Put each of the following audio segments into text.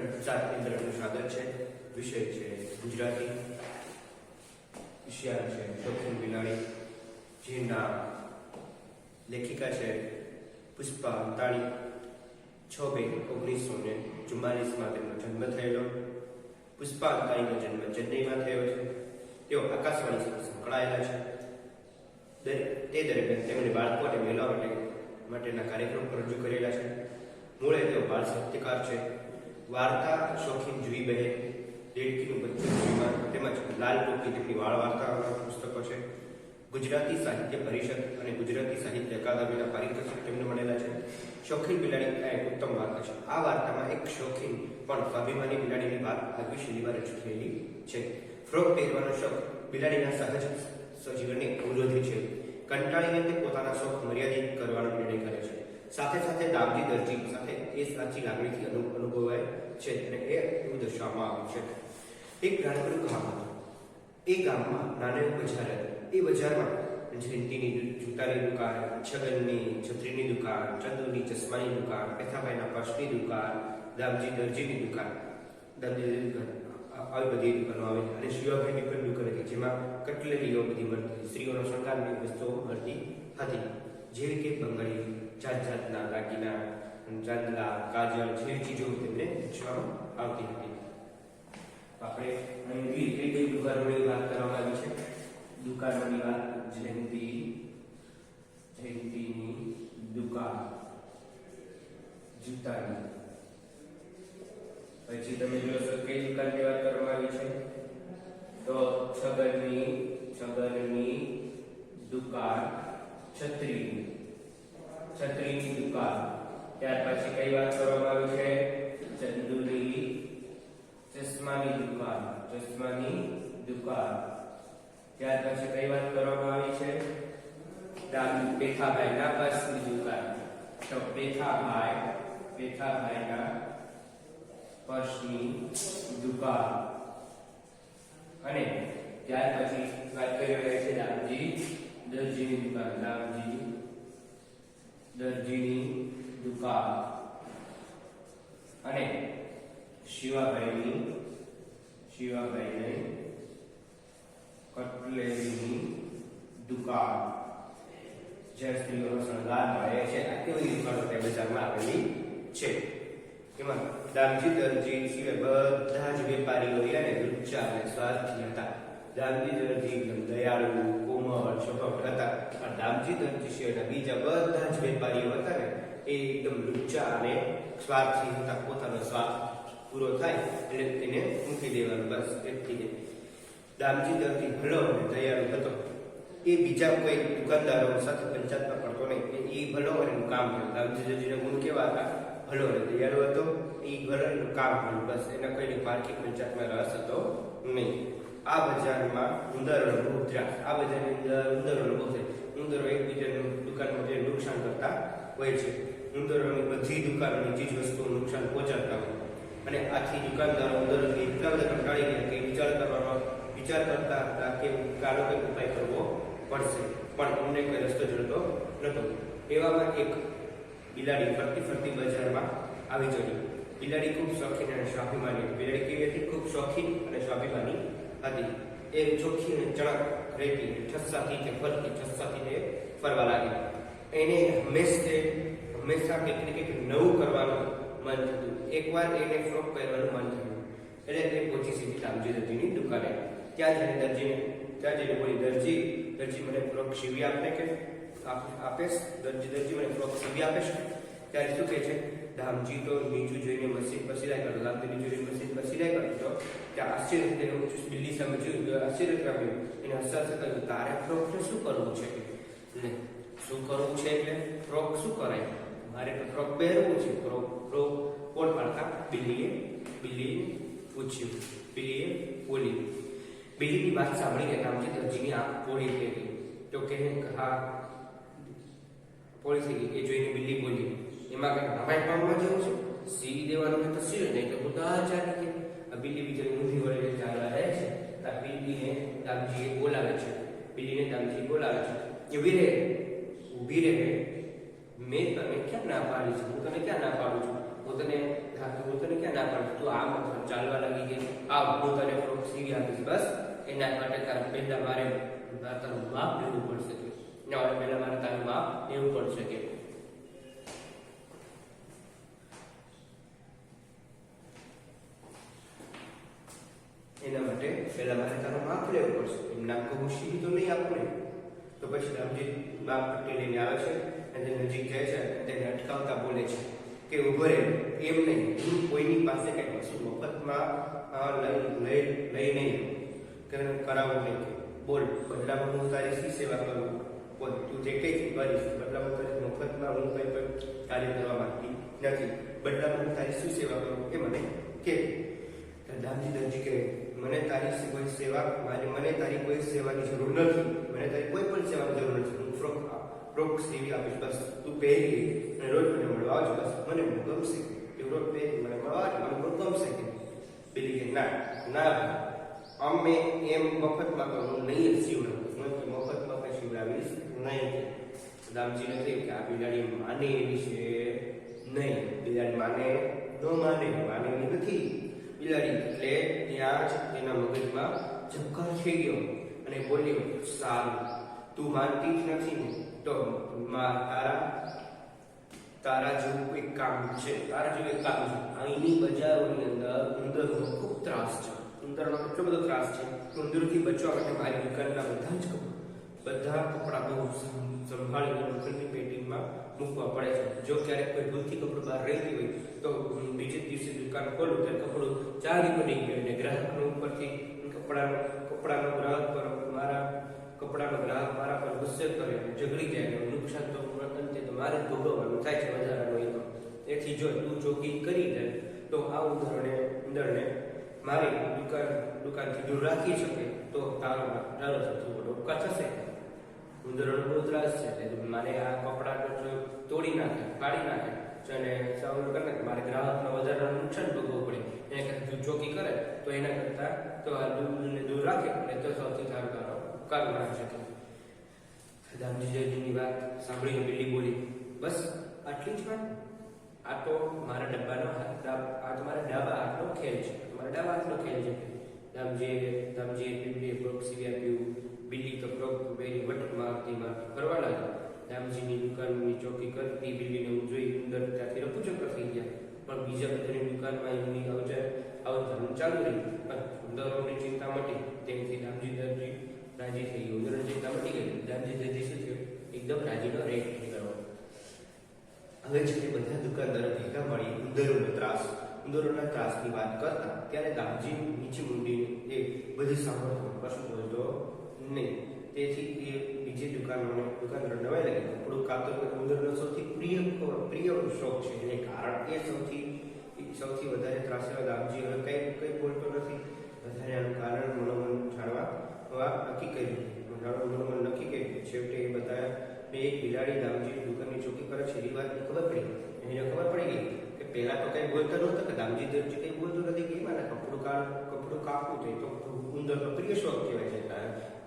કેન્દ્રનું સ્વાગત છે. વિષય છે ગુજરાતી. વિષય છે શોખીન બિલાડી. જેના લેખિકા છે પુષ્પા અંતાણી. 6/2/1944 તેમનો જન્મ થયેલો. પુષ્પા અંતાણીનો જન્મ ચેન્નઈમાં થયો છે. તેઓ આકાશવાણી સાથે સંકળાયેલા છે. તે દરમિયાન તેમણે બાળકો અને મહિલાઓ માટેના કાર્યક્રમ રજૂ કરેલા છે. મૂળે તેઓ બાળ સાહિત્યકાર છે. વાર્તા શોખીન જુઈ બહેન, દેડકીનું બચ્ચું શ્રીમાન તેમજ લાલ ટોપી તેમની વાળ વાર્તાઓના પુસ્તકો છે. ગુજરાતી સાહિત્ય પરિષદ અને ગુજરાતી સાહિત્ય અકાદમીના પારિતોષિક તેમને મળેલા છે. શોખીન બિલાડી એક ઉત્તમ વાર્તા છે. આ વાર્તામાં એક શોખીન પણ સ્વાભિમાની બિલાડીની વાત આગવી શૈલીમાં રજૂ થયેલી છે. ફ્રોક પહેરવાનો શોખ બિલાડીના સહજ સજીવનને અવરોધે છે. કંટાળીને તે પોતાના શોખ મર્યાદિત કરવાનો નિર્ણય કરે છે. સાથે સાથે દામજી દરજી સાથે એ સાચી લાગણીથી અનુભવાય છે અને એવું દર્શાવવામાં આવ્યું છે. એક નાનકડું ગામ હતું. એ ગામમાં નાનું બજાર હતું. એ બજારમાં જયંતીની જૂતાની દુકાન, છગનની છત્રીની દુકાન, ચંદુની ચશ્માની દુકાન, પેથાભાઈના પર્સની દુકાન, દામજી દરજીની દુકાન, આવી બધી દુકાનો આવેલી અને શિવાભાઈની પણ દુકાન હતી, જેમાં કટલેરીઓ બધી મળતી, સ્ત્રીઓનો શણગારની વસ્તુઓ મળતી હતી, જેવી કે બંગડી, જાત જાતના દાગીના, ચાંદલા, કાજલ જેવી ચીજો તેમને વેચવામાં આવતી હતી. આપણે અહીં કઈ કઈ દુકાનોની વાત કરવામાં આવી છે. દુકાનોની વાત જયંતીની દુકાન, જૂતાની. પછી તમે જોશો કઈ દુકાનની વાત કરવામાં આવી છે તો છગનની દુકાન, છત્રીની દુકાન. ત્યાર પછી કઈ વાત કરવામાં આવી છે ચંદુની ચશ્માની દુકાન. ત્યાર પછી કઈ વાત કરવામાં આવી છે પેથાભાઈના પર્સની દુકાન. તો પેથાભાઈના પર્સની દુકાન. અને ત્યાર પછી વાત કરી રહ્યા છે દામજી દરજીની દુકાન. અને શિવાભાઈની કટલેરીની દુકાન. જ્યાં સ્ત્રીઓનો શણગાર મળે છે. આ કેવી દુકાનો તે બજારમાં આવેલી છે. એમાં દામજી દરજી સિવાય બધા જ વેપારીઓ અને લુચ્ચા અને સ્વાર્થી હતા. દામજી દરજી દયાળુ, કોમળ, સ્વભાવ હતા. પણ દામજી દરજી સિવાયના બીજા બધા જ વેપારીઓ હતા ને એ એકદમ લુચ્ચા અને સ્વાર્થી હતા. પોતાનો સ્વાર્થ પૂરો થાય એટલે તેને મૂકી દેવાનું, બસ એટલી. દામજી દરજી ભલો અને દયાળુ હતો. એ બીજા કોઈ દુકાનદારો સાથે પંચાયતમાં પડતો નહીં. એ ભલો અને એનું કામ કર્યું. દામજી દરજીના ગુણ કેવા હતા? ભલો અને દયાળુ હતો. એ ભલો એનું કામ કર્યું, બસ. એના કોઈની પારકી પંચાયતમાં રસ હતો નહીં. આ બજારમાં ઉંદરોનો બહુ ત્રાસ. આ બજારની અંદર ઉંદરોનો બહુ છે. ઉંદરો એકબીજાની દુકાનમાં જે નુકસાન કરતા હોય છે. ઉંદરોની બધી દુકાનોની ચીજ વસ્તુઓ નુકસાન પહોંચાડતા હોય. અને આથી દુકાનદારો ઉંદરોથી એટલા બધા કંટાળી ગયા કે વિચાર કરતા હતા કે કાનો કંઈક ઉપાય કરવો પડશે, પણ અમને કોઈ રસ્તો જડતો નહોતો. એવામાં એક બિલાડી ફરતી બજારમાં આવી ચડી. બિલાડી ખૂબ શોખીન અને સ્વાભિમાની હતી. બિલાડી કેવી હતી? ખૂબ શોખીન અને સ્વાભિમાની હતી. એ ચોખ્ખી અને ચણક રહેતી, ઠસ્સાથી ફરવા લાગી. એને હંમેશા કંઈક ને કંઈક નવું કરવાનું મન થતું. એકવાર એને ફ્રોક પહેરવાનું મન થયું એટલે તે પહોંચી સીધી દામજી દરજીની દુકાને. ત્યાં જઈને બોલી, દરજી મને ફ્રોક સીવી આપેશ? દરજી મને ફ્રોક સીવી આપેશ? ત્યારે શું કહે છે? દામજી તો નીચું જોઈને મશીન પર સિલાઈ કરતો. દામજી નીચું જોઈને મશીન પર સિલાઈ કરતો. ત્યાં આશ્ચર્ય બિલ્લી સામે જોયું, આશ્ચર્ય પામ્યું. એને હસતા કહ્યું, તારે ફ્રોકને શું કરવું છે? શું કરવું છે એટલે ફ્રોક શું કરાય? મારે તો ફ્રોક પહેરવું છે. ફ્રોક કોણ પાડતા? બિલ્લીએ પૂછ્યું. બિલ્લીએ બોલી. બિલ્લીની વાત સાંભળીને દામજી દરજીની આંખ પોળી થઈ ગઈ. તો કહે, હા, પોળી થઈ ગઈ. એ જોઈને બિલ્લી બોલી, એમાં કઈ નવાઈ પામવા જેવું છે? સીવી દેવાનું તો સીવે, નહીં તો બધા ચાલી કે. આ બિલ્લી બીજાની ઊંધી વળે ચાલવા રહે છે. આ બિલ્લીને દામજી બોલાવે છે. ઊભી રહે. મેં તને ક્યાં ના પાડી છે? હું તને ક્યાં ના પાડું છું? હું તને ક્યાં ના પાડું, તું આમ ચાલવા લાગી ગઈ, આવ હું તને ફ્રોક સીવી આપીશ, બસ એના માટે તારે પહેલા મારે તારું માપ લેવું પડશે કે એના માટે પહેલા મારે તારું માપ લેવું પડશે કે એના માટે પહેલા મારે તારું માપ લેવું પડશે. એમ ના કહું સીવી તો નહીં આપું ને. તો પછી રામજી બાપ પટ્ટી લઈને આવે છે અને નજીક જાય છે, તેને અટકાવતા બોલે છે કે ઉભો રહે, એમ નહીં, હું કોઈની પાસે કઈ વસ્તુ મફતમાં લઈ નહીં કરાવું નહીં. બોલ, બદલામાં હું તારી શી સેવા કરું? બોલ, તું જે કઈ કરીશ બદલામાં તારી મફતમાં હું કઈ પણ કાર્ય કરવા માંગતી નથી. બદલામાં હું તારી શું સેવા કરું એ મને કે. દામજી દરજી કહે, મને તારી કોઈ સેવાની જરૂર નથી. મને તારી કોઈ પણ સેવાની જરૂર નથી. હું ફ્રોક સીવી આપીશ, બસ તું પહેરી અને રોજ મને મળવા આવજો, બસ મને ગમશે. એવું રોજ પહેરી મને મળવા આવજો, મને બહુ ગમશે કે. પેલી કે ના અમે એમ મફતમાં કરું નહીં સીવડાવું, મફતમાં કઈ સીવડાવીશ નહીં. દામજીને કહ્યું કે આ બિલાડી માને એવી છે નહીં. બિલાડી માને એવી નથી બિલાડી. એટલે ત્યાં જ તેના મગજમાં ચક્કર થઈ ગયો અને બોલ્યો, સારું, તું માનતી જ નથી ને, તો તારા જેવું એક કામ છે. અહીંની બજારોની અંદર ઉંદરનો ખૂબ ત્રાસ છે. ઉંદરનો એટલો બધો ત્રાસ છે કે ઉંદરથી બચવા માટે મારી દુકાનના બધા કપડાં બહુ સંભાળીને દુકાનની પેટીમાં મૂકવા પડે છે. જો ક્યારેક કોઈ ભૂલથી કપડું બહાર રહી ગયું હોય તો બીજે દિવસે દુકાન ખોલું ત્યારે કપડું ચાલી પડી ગયું અને ગ્રાહકનો ઉપરથી કપડાનો ગ્રાહક મારા પર ગુસ્સે કરે, ઝઘડી જાય અને નુકસાન તો અંતે તો મારે જ ભોગવવાનું થાય છે વધારાનો. એ તો તેથી જો તું ચોકી કરી દે તો આ ઉંદરને મારી દુકાનથી દૂર રાખી શકે તો તારો સૌથી મોટો ઉપકાર થશે. ઉંદરનો બહુ ત્રાસ છે એટલે મારે આ કપડાને તોડી નાખે, ફાડી નાખે અને સાવલું કરે કે મારે ગ્રાહકને વધારાનું નુકસાન ભોગવવું પડે. એને કરતાં તું ચોકી કરે તો એના કરતાં તો આ દૂર રાખે એટલે તો સૌથી સારું ઉપકાર ગણાવી શકે. દામજીની વાત સાંભળીને બિલ્લી બોલી, બસ આટલી જ વાત? આ તો મારા ડાબા હાથનો ખેલ છે. દામજીએ બિલ્લીએ ફ્રોક સીવી આપ્યું. બિલ્લી તો ફ્રોક પહેરી વટ મારતી ફરવા લાગી. દામજીની દુકાનની ચોકી કરતી બિલ્લીને જોઈ ઉંદર ત્યાંથી રફુચક્કર થઈ ગયા. પણ બીજા બધાની દુકાનમાં એમની આવવાનું ચાલુ રહ્યું. પણ ઉંદરોની ચિંતા મટી તેમથી દામજી દરજી રાજી થઈ ગયો. ઉંદરોની ચિંતા મટી ગઈ. દામજી દરજી શું થયું? એકદમ રાજીનો રેટ થઈ ગયો. હવે છે તે બધા દુકાનદારો ભેગા મળી ઉંદરોના ત્રાસની વાત કરતા ત્યારે દામજી નીચે મૂંડીને એ બધી સાંભળતો કશું બોલતો નહીં. તેથી એ બીજી દુકાનદારો નવાઈ લાગી. કપડું કાપતો ઉંદરનો સૌથી પ્રિય શોખ છે. એને કારણ એ સૌથી વધારે ત્રાસેલા દામજી હવે કઈ બોલતો નથી. વધારે આનું કારણ મનોમન જાણવા નક્કી કર્યું. છેવટે એ બધા એક બિલાડી દામજીની દુકાનની ચોકી કરે છે એવી વાતની ખબર પડી. એને ખબર પડી ગઈ કે પહેલા તો કઈ બોલતો નહોતો કે દામજી દરજી કઈ બોલતો નથી કે મારે કપડું કાપવું તો ઉંદરનો પ્રિય શોખ કહેવાય છે.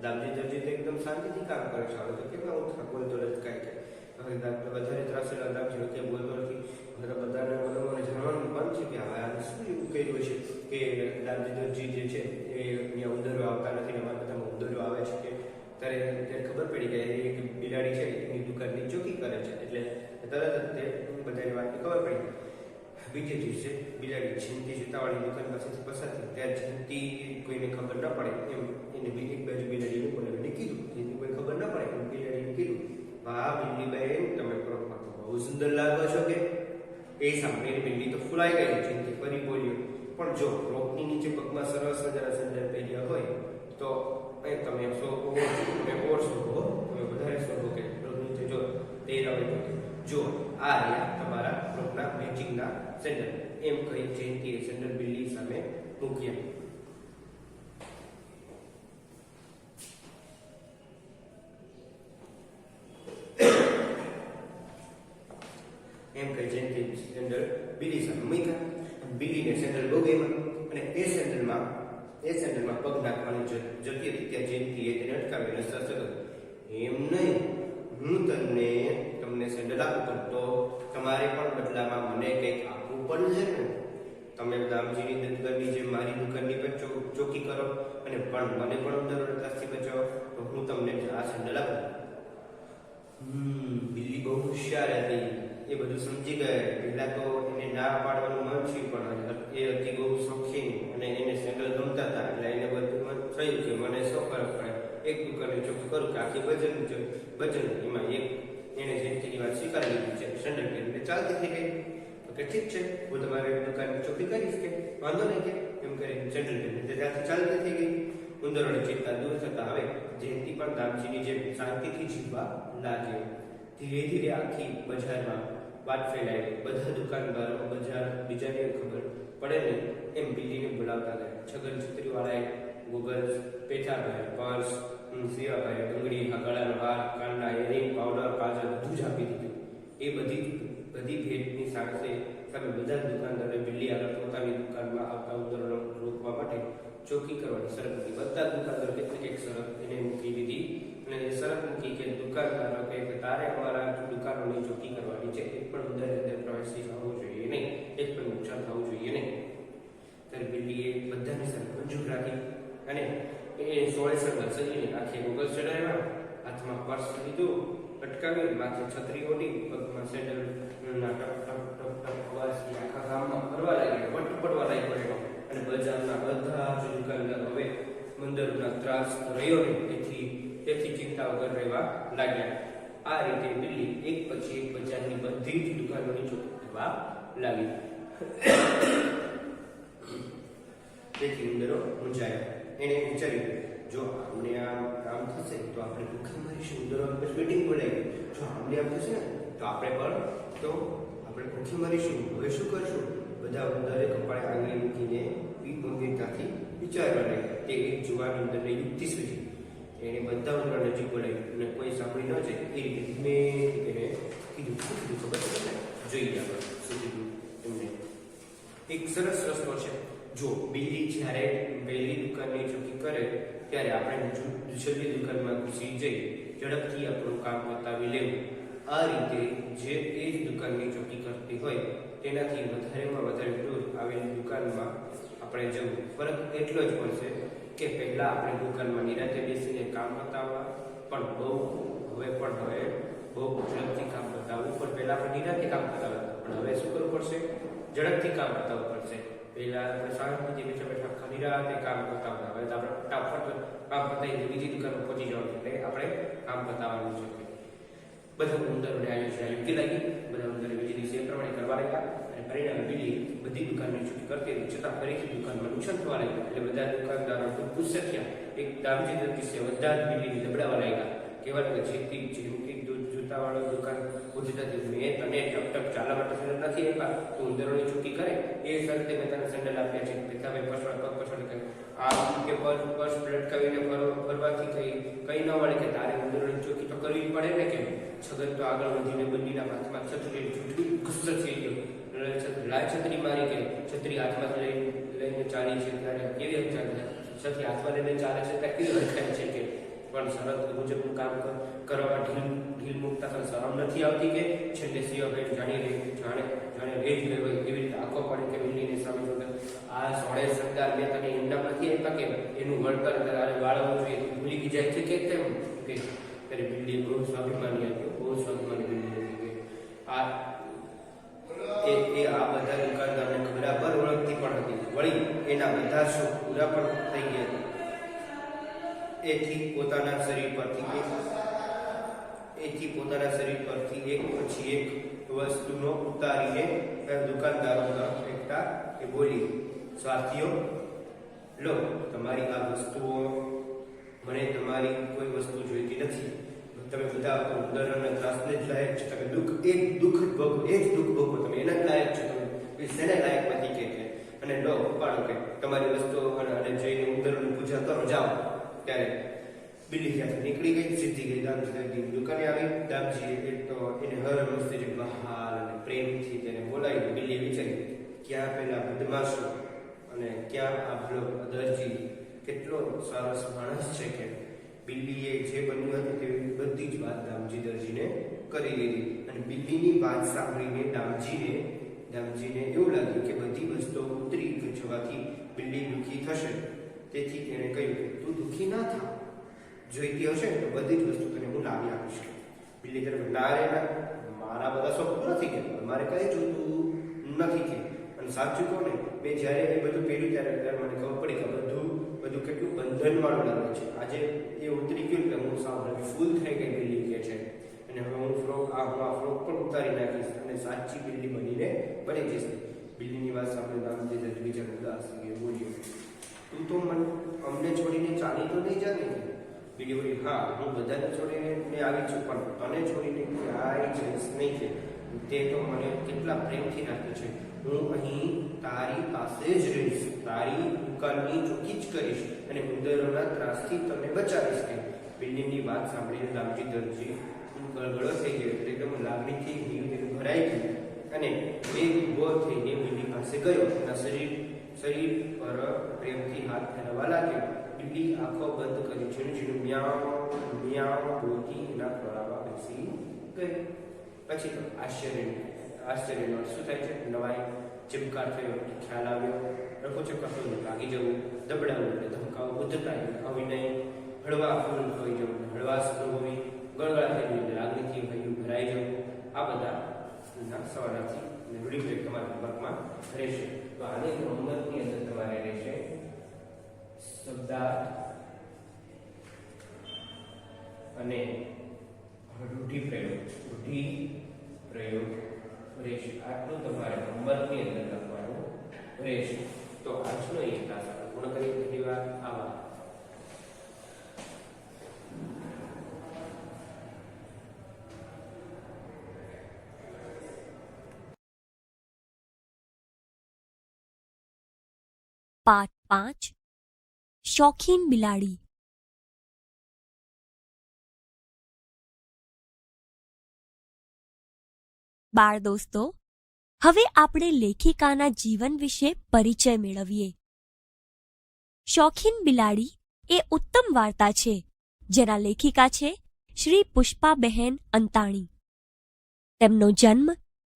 દામજી દરજી તો એકદમ શાંતિથી કામ કરે છે. હવે તો કેટલા બોલતો નથી કાંઈ હવે વધારે ત્રાસેલા દામજી કંઈ બોલતો નથી. બધાને મનોમન જાણવાનું મન છે કે હવે આને શું એવું કર્યું છે કે દામજી દરજી જે છે એ અહીંયા ઉંદરો આવતા નથી ને અમારા બધામાં ઉંદરો આવે છે કે ત્યારે ખબર પડી કે એક બિલાડી છે એની દુકાનની ચોકી કરે છે. એટલે તરત જ તે બધાની વાતની ખબર પડી. બીજે દિવસે બિલાડી જયંતી જૂતાવાળી દુકાન પાસેથી પસાર થઈ ત્યારે જયંતી કોઈને ખબર ન પડે એમ એને એક બાજુ બિલાડીને બોલાવીને કીધું. જેની કોઈ ખબર ન પડે એમ બિલાડીને કીધું, વાહ બિલ્લીબાઈ, તમે ફ્રોકમાં તો બહુ સુંદર લાગો છો કે. એ સાંભળીને બિલ્લી તો ફૂલાઈ ગઈ. જયંતી ફરી બોલ્યો, પણ જો ફ્રોકની નીચે પગમાં સરસ મજાના સેન્ડલ પહેર્યા હોય તો તમે વધારે શોધો કે નીચે જો જો આ રહ્યા તમારા ફ્રોકના મેચિંગના સેન્ડલ. એમ કહી જયંતીએ સેન્ડલ બિલ્લી સામે મૂક્યા. બિલ્લીને સેન્ડલ બહુ ગમ્યા અને એ સેન્ડલમાં પગ નાખવાની જતી હતી. ત્યાં જયંતીએ તેને અટકાવીને સરસ એમ નહીં, હું તમને સેન્ડલ આપું પણ તો તમારે પણ બદલામાં મને કંઈક આપવું પડે છે ને, તમે દામજીની દુકાનની જેમ મારી દુકાનની પણ ચોકી કરો અને પણ મને પણ અંદર ત્રાસથી બચાવો, તો હું તમને આ સેન્ડલ આપું. બિલ્લી બહુ હોશિયાર હતી, એ બધું સમજી ગયા. પહેલા તો એને ના પાડવાનું મન થયું, પણ એ હતી બહુ શોખીન અને એને સેન્ડલ ગમતા હતા, એટલે એને બધું મન થયું કે મને શું ફરક પડે, એક દુકાને ચોખ્ખું કરું કે આખી બચન એમાં એક એને જિંદગીની વાત સ્વીકારી લીધી છે, સેન્ડલ પહેરીને ચાલતી થઈ ગઈ. તો કે ઠીક છે, હું તમારી દુકાનની ચોખ્ખી કરીશ, કે વાંધો નહીં, કે એમ કરી સેન્ડલ પહેરીને ત્યાંથી ચાલતી થઈ ગઈ. ઉંદરોની ચિંતા દૂર થતા હવે જયંતિ પણ દામજીની જેમ શાંતિથી જીવવા લાગ્યો. ધીરે ધીરે આખી બજારમાં વાત ફેલાઈ. બધા દુકાનદારો બજાર બીજાને ખબર પડે ને એમ બિલ્લીને બોલાવતા ગયા. છગન છત્રીવાળાએ ગોગલ્સ, પેથાભાઈ પર્સ, શિવાભાઈ ડુંગળી, ગળાનો હાર, કાનના એરિંગ, પાવડર, કાજલ બધું જ આપી દીધું. એ બધી ભેટની સાથે બધા દુકાનદારોએ બિલ્લી આગળ પોતાની દુકાનમાં આવતા ઉંદરોને રોકવા માટે ચોકી કરવાની શરત મૂકી. બધા દુકાનદારો કેટલીક શરત એને મૂકી દીધી અને એ શરત મૂકી કે દુકાનદારો કે તારે અમારા દુકાનોની ચોકી કરવાની છે, એક પણ અંદર પ્રવેશી થવું જોઈએ નહીં, એક પણ નુકસાન થવું જોઈએ નહીં. ત્યારે બિલ્લીએ બધાની શરત મંજૂર રાખી અને એ 16 સળગા સજીને આખી ગોગલ ચડાવ્યા, હાથમાં પર્સ લીધું, અટકાવી, માથે છત્રી ઓઢી, પગમાં સેન્ડલના ટપ ટપ ટપ ટપ અવાજથી આખા ગામમાં ફરવા લાગ્યા, વટ પડવા લાગ્યો. અને બજારના બધા જ દુકાનદારો હવે મંદરના ત્રાસ રહ્યો નહીં તેથી ચિંતા વગર રહેવા લાગ્યા. આ રીતે બિલ્લી એક પછી એક બજારની બધી જ દુકાનોની ચોકી કરવા લાગી. તેથી ઉંદરો મૂંઝાયા. એણે વિચાર્યું, જો અમને આમ થશે તો આપણે ભૂખે મરીશું. ઉંદરો મીટિંગ બોલાવી, જો અમને આમ થશે ને તો આપણે ભૂખે મરીશું. હવે શું કરશું? બધા ઉંદરે કપાળે આંગળી મૂકીને ગંભીરતાથી વિચારવા લાગ્યા. તે એક જુવાન ઉંદરને યુક્તિ સૂચી. એણે બધા ઉંદરો નજીક બોલાવ્યું અને કોઈ સાંભળી ન જાય એ રીતે ધીમે એને કીધું, શું કીધું ખબર છે ને? જોઈએ આપણે શું કીધું એમને. એક સરસ રસ્તો છે. જો બિલ્લી જ્યારે પહેલી દુકાનની ચોકી કરે ત્યારે આપણે છેલ્લી દુકાનમાં ઘૂસી જઈ ઝડપથી આપણું કામ પતાવી લેવું. આ રીતે જે એ જ દુકાનની ચોકી કરતી હોય તેનાથી વધારેમાં વધારે દૂર આવેલી દુકાનમાં આપણે જવું. ફરક એટલો જ પડશે કે પહેલા આપણે દુકાનમાં નિરાંતે બેસીને કામ પતાવવા, પણ હવે બહુ ઝડપથી કામ પતાવવું. પણ પહેલા આપણે નિરાંતે કામ પતાવવા, પણ હવે શું કરવું પડશે? ઝડપથી કામ પતાવવું પડશે. પહેલા આપણે શાંતિથી બેઠા બેઠા નિરાંતે કામ પતાવતા, હવે આપણે ફટાફટ કામ પતાવીને બીજી દુકાનમાં પહોંચી જવાનું, એટલે આપણે કામ પતાવવાનું છે. બધા ઉંદરોને યોગ્ય લાગી. બધા ઉંદરો બીજી દિવસે એ પ્રમાણે કરવા લાગ્યા અને પરિણામે બિલ્લી બધી દુકાનની ચોકી કરતી હતી, છતાં ફરીથી દુકાનમાં નુકસાન થવા લાગ્યું. એટલે બધા દુકાનદારો ખૂબ ગુસ્સે થયા. એક દામજી દર્દી બધા જ બિલ્લીને દબડાવવા લાગ્યા. કહેવાય કે જેમથી જૂતાવાળો દુકાન પૂછતા મેં તને ટપ ટપ ચાલવા માટે સેન્ડલ નથી આપ્યા, તું ઉંદરોની ચોકી કરે એ શરતે મેં તને સેન્ડલ આપ્યા છે. પિતાભાઈ પગ પછવાડે કે આ કે પર્સ લટકાવીને ફરવાથી કઈ ન મળે, કે તારે ઉંદરોની ચોકી તો કરવી પડે ને. કેમ? છગન તો આગળ વધીને બંદીના હાથમાં છત્રી છૂટવી ગુસ્સો થઈ ગયો. છત્રી મારી કે છત્રી હાથમાં લઈને ચાલી છે ત્યારે કેવી છત્રી હાથમાં લઈને ચાલે છે ત્યાં કેવી હરખાય છે કે પણ શરત મુજબનું કામ કરવામાં ઢીલ મૂકતા તને શરમ નથી આવતી? કે છેલ્લે શિવાભાઈ જાણે રેજ લેવાય એવી રીતે આંખો પડે કે બિલ્લીની સામે જોતા આ 16 સરદાર મેં તને એમના નથી આપ્યા કે એનું વળતર તારે વાળવું જોઈએ, ભૂલી જાય છે કે તેમ કે ત્યારે બિલ્લી બહુ સ્વાભિમાની હતી, બહુ સ્વાભિમાની બિલ્લી હતી. આ બધા દુકાનદારને બરાબર ઓળખતી પણ હતી. વળી એના બધા શોખ પૂરા પણ થઈ ગયા. એથી પોતાના શરીર પરથી એક પછી એક વસ્તુનો ઉતારીને દુકાનદારો તરફ ફેંકતા એ બોલી, સ્વાર્થીઓ, લો તમારી આ વસ્તુઓ, મને તમારી કોઈ વસ્તુ જોઈતી નથી. તમે બધા ઉંદરોના ત્રાસને જ લાયક છો. તમે એ જ દુઃખ ભોગવો, તમે એના જ લાયક છો. તમે શેને લાયક નથી કે અને લો ઉપાડો કે તમારી વસ્તુઓ અને જઈને ઉંદરોની પૂજા કરો, જાઓ. ત્યારે બિલ્લી ત્યાંથી નીકળી ગઈ, સીધી ગઈ દામજીની દુકાને આવી. દામજીએ તો એને હર મસ્તી બહાર અને પ્રેમથી તેને બોલાવી. બિલ્લીએ વિચાર્યું, ક્યાં પેલા બદમાશો અને ક્યાં આ ભલો દરજી કેટલો સરસ માણસ છે. કે બિલ્લીએ જે બન્યું હતું તેવી બધી જ વાત દામજી દરજીને કરી દીધી. અને બિલ્લીની વાત સાંભળીને દામજીને દામજીને એવું લાગ્યું કે બધી વસ્તુઓ ઉતરી જવાથી બિલ્લી દુઃખી થશે, તેથી તેણે કહ્યું કે તું દુઃખી ના થા, જોઈતી હશે તો બધી જ વસ્તુ તને હું લાવી આપીશ. બિલ્લી તરફ ના રે ના, મારા બધા શોખ નથી કે મારે કઈ જોતું નથી કે. અને સાચું કહું ને, મેં જ્યારે એ બધું પહેર્યું ત્યારે મને ખબર પડી કે બધું કેટલું બંધનવાળું લાગે છે. આજે એ ઉતરી ગયું એટલે હું સાવ ફૂલ થઈ ગઈ બિલ્લી કે છે. અને હવે હું આ ફ્રોક પણ ઉતારી નાખીશ અને સાચી બિલ્લી બની જઈશ. બિલ્લીની વાત સાંભળી દામજી બીજા ઉદાસ થઈ બોલ્યો, તું તો અમને છોડીને ચાલી તો નહીં જાને? બિલ્લી બોલી, હા, હું બધાને છોડીને આવી છું, પણ તને છોડીને ક્યાંય જઈશ નહીં કે. તે તો મને કેટલા પ્રેમથી રાખે છે. હું અહીં તારી પાસે જ રહીશ, તારી દુકાનની ચોકી જ કરીશ અને ઉંદરોના ત્રાસથી તને બચાવીશ કે. બિલ્લીની વાત સાંભળીને દામજી દરજી ગળગળો થઈ ગયો, એકદમ લાગણીથી ભરાઈ ગયું અને એ ઊભો થઈને બિલ્લી પાસે ગયો. એના શરીર પર પ્રેમથી હાથ ફેરવવા લાગ્યો. બિલ્લી આંખો બંધ કરી ઝીણું મ્યાઉ મ્યાઉ બોલતી એના ખોળામાં બેસી ગઈ. પછી તો આશ્ચર્યનો શું થાય છે, નવાઈ ચમકાર થયો, ખ્યાલ આવ્યો, રખોચો કઠોળ લાગી જવું, દબડાવું એટલે ધમકાવું, ઉદ્ધતાઈ, અવિનય, હળવા ફૂલ હોઈ જવું, હળવાશ અનુભવી, ગળગળા થઈ જવું, લાગણીથી ભરાઈ જવું, આ બધા સવારથી રૂઢિપ્રયોગ તમારા વર્ગમાં રહેશે. તો આની રમતની અંદર તમારે રહેશે શબ્દાર્થ અને રૂઢિપ્રયોગ રહેશે. આટલું તમારે હોમવર્કની અંદર લખવાનું રહેશે. તો આજનો એક ક્લાસ પૂર્ણ કરી. ધન્યવાદ. આભાર. पाठ 5 शौकीन बिलाड़ी। बाळ दोस्तो, હવે આપણે લેખિકાના જીવન વિશે પરિચય મેળવીએ. શોખીન બિલાડી એ ઉત્તમ વાર્તા છે જેના લેખિકા છે શ્રી પુષ્પાબહેન અંતાણી. તેમનો જન્મ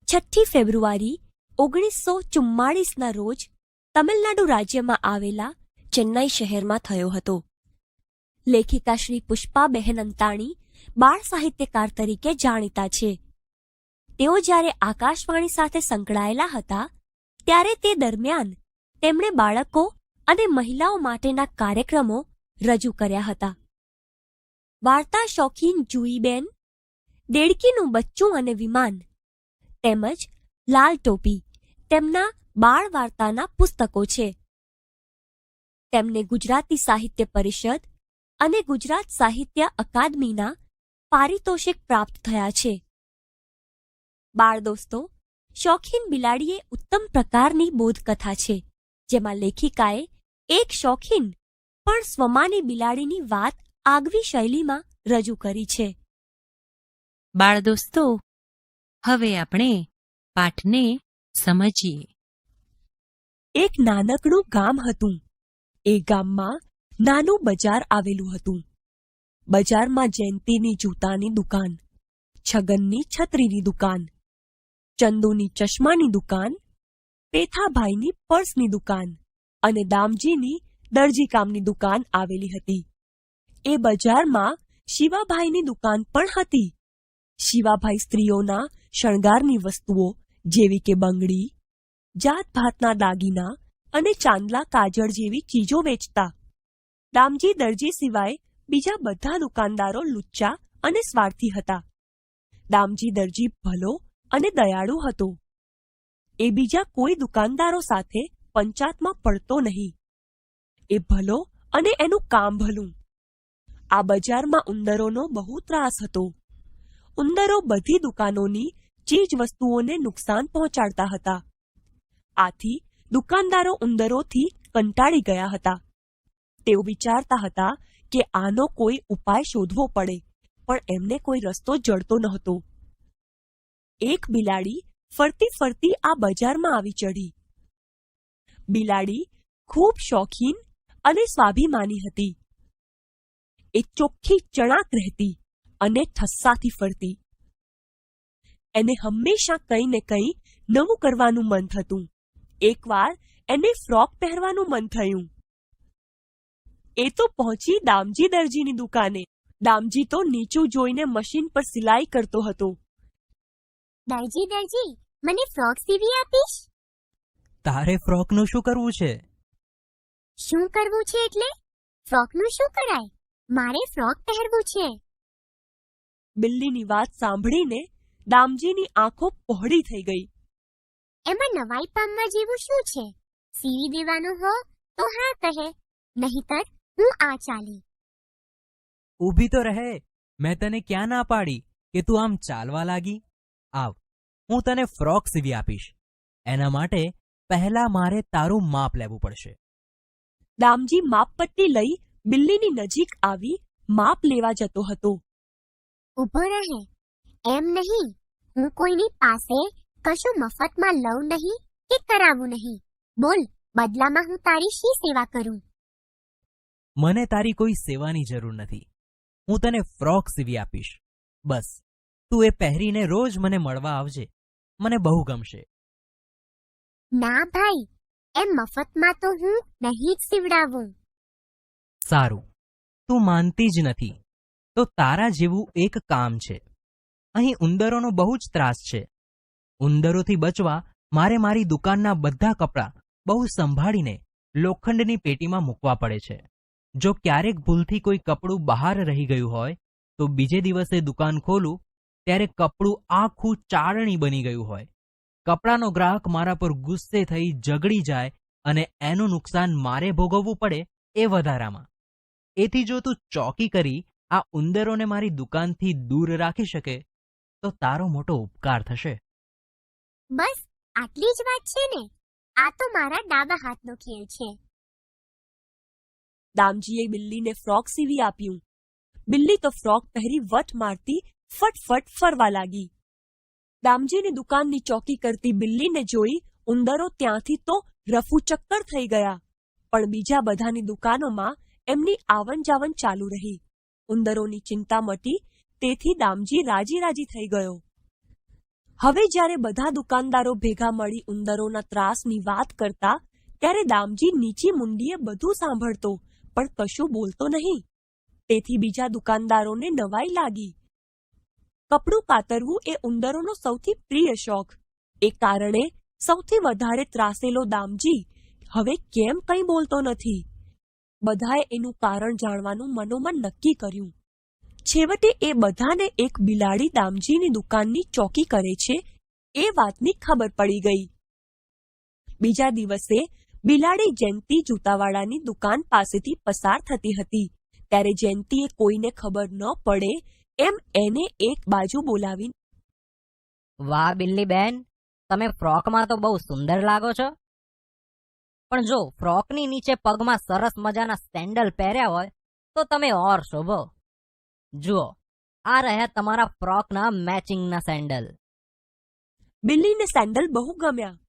6 ફેબ્રુઆરી 1944ના રોજ તમિલનાડુ રાજ્યમાં આવેલા ચેન્નાઈ શહેરમાં થયો હતો. લેખિકા શ્રી પુષ્પાબહેન અંતાણી બાળ સાહિત્યકાર તરીકે જાણીતા છે. તેઓ જ્યારે આકાશવાણી સાથે સંકળાયેલા હતા ત્યારે તે દરમિયાન તેમણે બાળકો અને મહિલાઓ માટેના કાર્યક્રમો રજૂ કર્યા હતા. વાર્તા શોખીન જુઈબેન, દેડકીનું બચ્ચું અને વિમાન તેમજ લાલ ટોપી તેમના બાળ વાર્તાના પુસ્તકો છે. તેમને ગુજરાતી સાહિત્ય પરિષદ અને ગુજરાત સાહિત્ય અકાદમીના પારિતોષિક પ્રાપ્ત થયા છે. બાળ દોસ્તો, શોખીન બિલાડી એ ઉત્તમ પ્રકારની બોધકથા છે જેમાં લેખિકાએ એક શોખીન પણ સ્વમાની બિલાડીની વાત આગવી શૈલીમાં રજૂ કરી છે. બાળ દોસ્તો, હવે આપણે પાઠને સમજીએ. એક નાનકડું ગામ હતું. એ ગામમાં નાનું બજાર આવેલું હતું. બજારમાં જયંતીની જૂતાની દુકાન, છગનની છત્રીની દુકાન, ચંદુની ચશ્માની દુકાન, પેથાભાઈની પર્સની દુકાન અને દામજીની દરજીકામની દુકાન આવેલી હતી. એ બજારમાં શિવાભાઈની દુકાન પણ હતી. શિવાભાઈ સ્ત્રીઓના શણગારની વસ્તુઓ જેવી કે બંગડી, જાતભાતના દાગીના અને ચાંદલા કાજળ જેવી ચીજો વેચતા. દામજી દરજી સિવાય બીજા બધા દુકાનદારો લુચ્ચા અને સ્વાર્થી હતા. દામજી દરજી ભલો અને દયાળુ હતો. એ બીજા કોઈ દુકાનદારો સાથે પંચાતમાં પડતો નહીં. એ ભલો અને એનું કામ ભલું. આ બજારમાં ઉંદરોનો બહુ ત્રાસ હતો. ઉંદરો બધી દુકાનોની ચીજ વસ્તુઓને નુકસાન પહોંચાડતા હતા. આથી દુકાનદારો ઉંદરોથી કંટાળી ગયા હતા. તેઓ વિચારતા હતા કે આનો કોઈ ઉપાય શોધવો પડે, પણ એમને કોઈ રસ્તો જડતો નહોતો. એક બિલાડી ફરતી ફરતી આ બજારમાં આવી ચઢી. બિલાડી ખૂબ શોખીન અને સ્વાભિમાની હતી. એ ચોખ્ખી ચણાક રહેતી અને ઠસ્સાથી ફરતી. એને હંમેશા કંઈ ને કંઈ નવું કરવાનું મન થતું. એકવાર એને ફ્રોક પહેરવાનું મન થયું. એ તો પહોંચી દામજી દરજીની દુકાને. દામજી તો નીચું જોઈને મશીન પર સિલાઈ કરતો હતો. દરજી મને ફ્રોક સીવી આપીશ? તારે ફ્રોકનું શું કરવું છે? શું કરવું છે એટલે? ફ્રોકનું શું કરાય? મારે ફ્રોક પહેરવું છે. બિલ્લીની વાત સાંભળીને દામજીની આંખો પહોળી થઈ ગઈ. એમાં નવાઈ પામવા જેવું શું છે? સીવી દેવાનું હો તો હા કહે, નહીતર હું આ ચાલી. ઊભી તો રહે. મેં તને ક્યાં ના પાડી કે તું આમ ચાલવા લાગી? આવ, હું તને ફ્રોક સીવી આપીશ. એના માટે પહેલા મારે તારું માપ લેવું પડશે. દામજી માપપટ્ટી લઈ બિલ્લીની નજીક આવી માપ લેવા જતો હતો. ઊભો રહે. એમ નહીં, હું કોઈની પાસે કશું મફતમાં લઉં નહીં કે કરાવું નહીં. બોલ, બદલામાં હું તારી શી સેવા કરું? મને તારી કોઈ સેવાની જરૂર નથી. હું તને ફ્રોક સીવી આપીશ. બસ તું એ પહેરીને રોજ મને મળવા આવજે. મને બહુ ગમશે. ના ભાઈ, એમ મફતમાં તો હું નહીં જ સીવડાવું. સારું, તું માનતી જ નથી તો તારા જેવું એક કામ છે. અહીં ઉંદરોનો બહુ જ ત્રાસ છે. ઉંદરોથી બચવા મારે મારી દુકાનના બધા કપડાં બહુ સંભાળીને લોખંડની પેટીમાં મૂકવા પડે છે. જો ક્યારેક ભૂલથી કોઈ કપડું બહાર રહી ગયું હોય તો બીજે દિવસે દુકાન ખોલું ત્યારે કપડું આખું ચાળણી બની ગયું હોય. કપડાનો ગ્રાહક મારા પર ગુસ્સે થઈ ઝઘડી જાય અને એનું નુકસાન મારે ભોગવવું પડે એ વધારામાં. એથી જો તું ચોકી કરી આ ઉંદરોને મારી દુકાનથી દૂર રાખી શકે તો તારો મોટો ઉપકાર થશે. બસ આટલી જ વાત છે ને? આ તો મારા ડાબા હાથનો ખેલ છે. દામજીએ બિલ્લીને ફ્રોક સીવી આપ્યું. બિલ્લી તો ફ્રોક પહેરી વટ મારતી ફટફટ ફરવા લાગી. દામજીની દુકાનની ચોકી કરતી બિલ્લીને જોઈ ઉંદરો ત્યાંથી તો રફુચક્કર થઈ ગયા. પણ બીજા બધાની દુકાનોમાં એમની આવન જાવન ચાલુ રહી. ઉંદરોની ચિંતા મટી તેથી દામજી રાજી થઈ ગયો. હવે જ્યારે બધા દુકાનદારો ભેગા મળી ઉંદરોના ત્રાસની વાત કરતા ત્યારે દામજી નીચી મુંડીએ બધું સાંભળતો પણ કશું બોલતો નહીં. તેથી બીજા દુકાનદારોને નવાઈ લાગી. કપડું કાતરવું એ ઉંદરોનો સૌથી પ્રિય શોખ. એ કારણે સૌથી વધારે ત્રાસેલો દામજી હવે કેમ કંઈ બોલતો નથી. બધાએ એનું કારણ જાણવાનું મનોમન નક્કી કર્યું. છેવટે એ બધાને એક બિલાડી દામજીની દુકાનની ચોકી કરે છે એ વાતની ખબર પડી ગઈ. બીજા દિવસે બિલાડી જયંતી જૂતાવાળાની દુકાન પાસેથી પસાર થતી હતી ત્યારે જયંતીએ કોઈને ખબર ન પડે એમ એને એક બાજુ બોલાવી, વાહ બિલ્લી બેન, તમે ફ્રોકમાં તો બહુ સુંદર લાગો છો. પણ જો ફ્રોકની નીચે પગમાં સરસ મજાના સેન્ડલ પહેર્યા હોય તો તમે ઓર શોભો. જુઓ, આ રહ્યા તમારા ફ્રોકના મેચિંગના સેન્ડલ. બિલ્લીને સેન્ડલ બહુ ગમ્યા.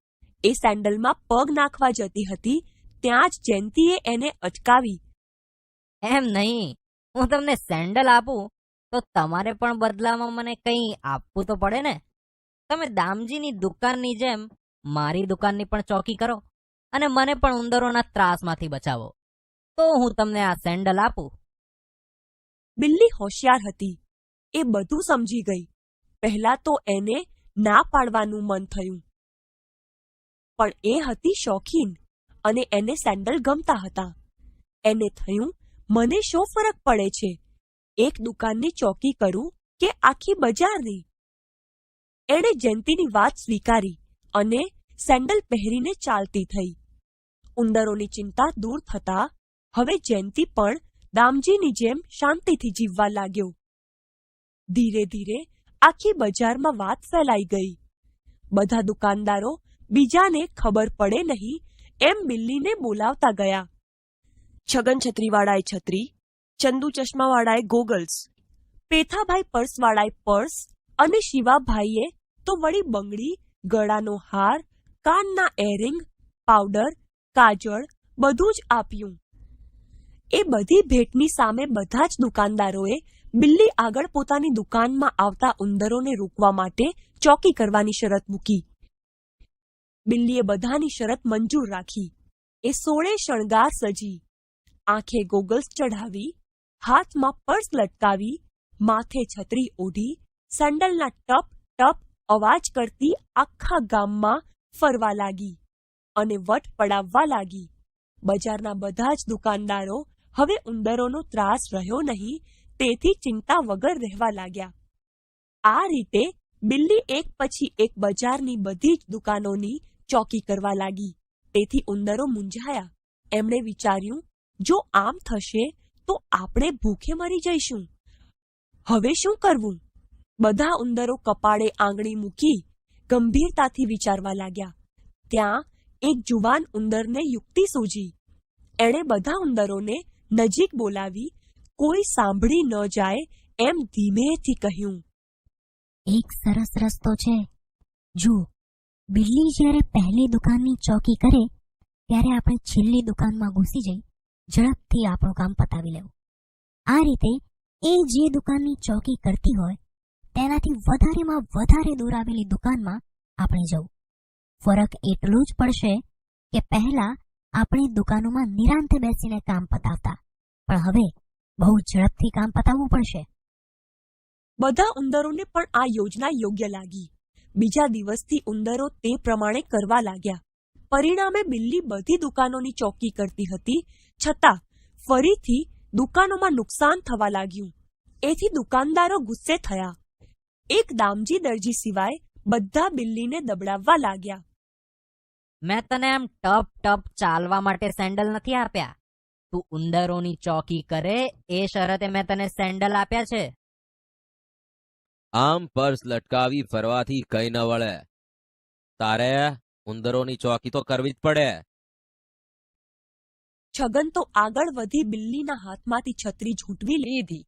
એ સેન્ડલમાં પગ નાખવા જતી હતી ત્યાં જ જયંતીએ એને અટકાવી. એમ નહીં, હું તમને સેન્ડલ આપું તો તમારે પણ બદલામાં મને કંઈ આપવું તો પડે ને. તમે દામજીની દુકાનની જેમ મારી દુકાનની પણ ચોકી કરો અને મને પણ ઉંદરોના ત્રાસમાંથી બચાવો તો હું તમને આ સેન્ડલ આપું. બિલ્લી હોશિયાર હતી. એ બધું સમજી ગઈ. પહેલા તો એને ના પાડવાનું મન થયું પણ એ હતી શોખીન અને એને સેન્ડલ ગમતા હતા. એને થયું, મને શો ફરક પડે છે, એક દુકાનની ચોકી કરું કે આખી બજારની. એણે જયંતીની વાત સ્વીકારી અને સેન્ડલ પહેરીને ચાલતી થઈ. ઉંદરોની ચિંતા દૂર થતા હવે જયંતી પણ દામજીની જેમ શાંતિથી જીવવા લાગ્યો. ધીરે ધીરે આખી બજારમાં વાત ફેલાઈ ગઈ. બધા દુકાનદારો બીજાને ખબર પડે નહીં એમ બિલ્લીને બોલાવતા ગયા. છગન છત્રીવાળાએ છત્રી, ચંદુ ચશ્માવાળાએ ગોગલ્સ, પેથાભાઈ પર્સવાળાએ પર્સ અને શિવાભાઈએ તો વળી બંગડી, ગળાનો હાર, કાનના એરિંગ, પાવડર, કાજળ બધું જ આપ્યું. એ બધી ભેટની સામે બધા જ દુકાનદારોએ બિલ્લી આગળ પોતાની દુકાનમાં આવતા ઉંદરોને રોકવા માટે ચોકી કરવાની શરત મૂકી. બિલ્લીએ બધાની શરત મંજૂર રાખી. એ 16 શણગાર સજી, આંખે ગોગલ્સ ચઢાવી, હાથમાં પર્સ લટકાવી, માથે છત્રી ઓઢી, સેન્ડલના ટપ ટપ અવાજ કરતી આખા ગામમાં ફરવા લાગી અને વટ પડાવવા લાગી. બજારના બધા જ દુકાનદારો હવે ઉંદરોનો ત્રાસ રહ્યો નહીં તેથી ચિંતા વગર રહેવા લાગ્યા. આ રીતે બિલ્લી એક પછી એક બજારની બધી જ દુકાનોની ચોકી કરવા લાગી. તેથી ઉંદરો મૂંઝાયા. એમણે વિચાર્યું, જો આમ થશે તો આપણે ભૂખે મરી જઈશું. હવે શું કરવું? બધા ઉંદરો કપાળે આંગળી મૂકી ગંભીરતાથી વિચારવા લાગ્યા. ત્યાં એક જુવાન ઉંદરને યુક્તિ સૂજી. એણે બધા ઉંદરોને નજીક બોલાવી કોઈ સાંભળી ન જાય એમ ધીમેથી કહ્યું, એક સરસ રસ્તો છે. જુઓ, બિલ્લી જ્યારે પહેલી દુકાનની ચોકી કરે ત્યારે આપણે છેલ્લી દુકાનમાં ઘૂસી જઈ ઝડપથી આપણું કામ પતાવી લેવું. આ રીતે એ જે દુકાનની ચોકી કરતી હોય તેનાથી વધારેમાં વધારે દૂર આવેલી દુકાનમાં આપણે જવું. ફરક એટલો જ પડશે કે પહેલા આપણે દુકાનોમાં નિરાંતે બેસીને કામ પતાવતા, પણ હવે બહુ ઝડપથી કામ પતાવવું પડશે. બધા ઉંદરોને પણ આ યોજના યોગ્ય લાગી. બીજા દિવસથી ઉંદરો તે પ્રમાણે કરવા લાગ્યા. પરિણામે બિલ્લી બધી દુકાનોની ચોકી કરતી હતી, છતાં ફરીથી દુકાનોમાં નુકસાન થવા લાગ્યું. એથી દુકાનદારો ગુસ્સે થયા. એક દામજી દરજી સિવાય બધા બિલ્લીને દબડાવવા લાગ્યા. મેં તને એમ ટપ ટપ ચાલવા માટે સેન્ડલ નથી આપ્યા. તું ઉંદરોની ચોકી કરે એ શરતે મેં તને સેન્ડલ આપ્યા છે. આમ પર્સ લટકાવી ફરવાથી કઈ ન વળે. તારે ઉંદરોની ચોકી તો કરવી જ પડે. છગન તો આગળ વધી બિલ્લીના હાથમાંથી છત્રી ઝૂંટવી લીધી.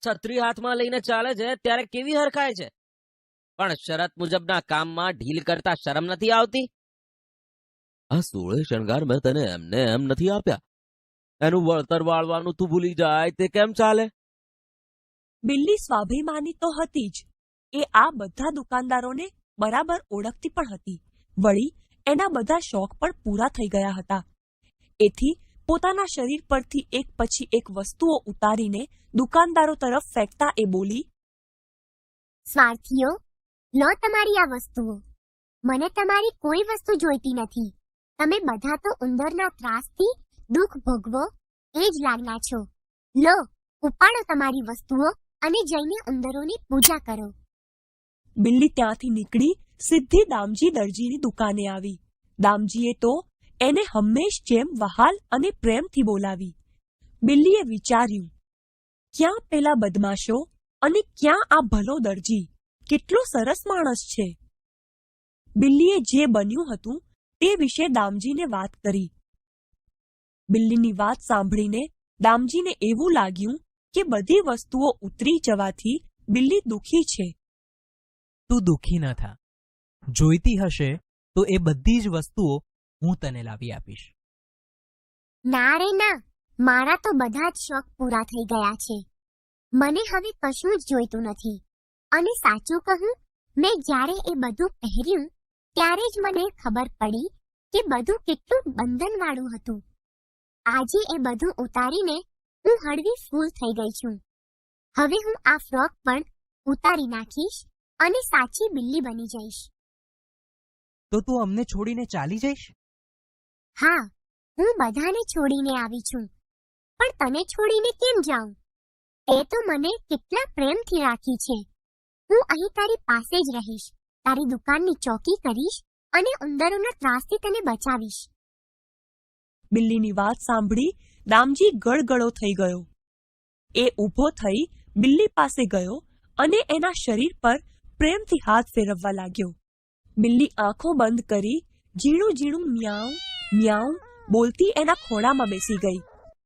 છત્રી હાથમાં લઈને ચાલે છે ત્યારે કેવી હરખાય છે, પણ શરત મુજબના કામમાં ઢીલ કરતા શરમ નથી આવતી. આ 16 શણગાર મેં તને એમને એમ નથી આપ્યા. એનું વળતર વાળવાનું તું ભૂલી જાય તે કેમ ચાલે? બિલ્લી સ્વાભિમાની તો હતી જ. એ આ બધા દુકાનદારોને બરાબર ઓળખતી પણ હતી. વળી એના બધા શોખ પણ પૂરા થઈ ગયા હતા. એથી પોતાના શરીર પરથી એક પછી એક વસ્તુઓ ઉતારીને દુકાનદારો તરફ ફેંકતા એ બોલી, સ્વાર્થીઓ, લો તમારી આ વસ્તુઓ. મને તમારી કોઈ વસ્તુ જોઈતી નથી. તમે બધા તો ઉંદરના ત્રાસથી દુઃખ ભોગવો એ જ લાગના છો. લો, ઉપાડો તમારી વસ્તુઓ અને જઈને ઉંદરોની પૂજા કરો. બિલ્લી ત્યાંથી નીકળી સીધી દામજી દરજીની દુકાને આવી. દામજીએ તો એને હંમેશ જેમ વહાલ અને પ્રેમથી બોલાવી. બિલ્લીએ વિચાર્યું, ક્યાં પેલા બદમાશો અને ક્યાં આ ભલો દરજી? કેટલો સરસ માણસ છે. બિલ્લીએ જે બન્યું હતું તે વિશે દામજીને વાત કરી. બિલ્લીની વાત સાંભળીને દામજીને એવું લાગ્યું કે બધી વસ્તુઓ ઉતરી જવાથી બિલ્લી દુઃખી છે. તું દુઃખી ન થા. જોઈતી હશે તો એ બધી જ વસ્તુઓ હું તને લાવી આપીશ. ના રે ના, મારા તો બધા જ શોખ પૂરા થઈ ગયા છે. મને હવે કશું જ જોઈતું નથી. અને સાચું કહું, મેં જ્યારે એ બધું પહેર્યું ત્યારે જ મને ખબર પડી કે બધું કેટલું બંધનવાળું હતું. આજે એ બધું ઉતારીને હું હળવી ફૂલ થઈ ગઈ છું. હવે હું આ ફ્રોક પણ ઉતારી નાખીશ અને સાચી બિલ્લી બની જઈશ. તો તું અમને છોડીને ચાલી જઈશ? હા, હું બધાને છોડીને આવી છું, પણ તને છોડીને કેમ જાઉં? તે તો મને કેટલા પ્રેમથી રાખી છે. હું અહીં તારી પાસે જ રહીશ, તારી દુકાનની ચોકી કરીશ અને ઉંદરોના ત્રાસથી તને બચાવીશ. બિલ્લીની વાત સાંભળી દામજી ગળગળો થઈ ગયો. એ ઊભો થઈ બિલ્લી પાસે ગયો અને એના શરીર પર પ્રેમથી હાથ ફેરવવા લાગ્યો. બિલ્લી આંખો બંધ કરી ઝીણું ઝીણું મ્યાઉં મ્યાઉં બોલતી એના ખોળામાં બેસી ગઈ.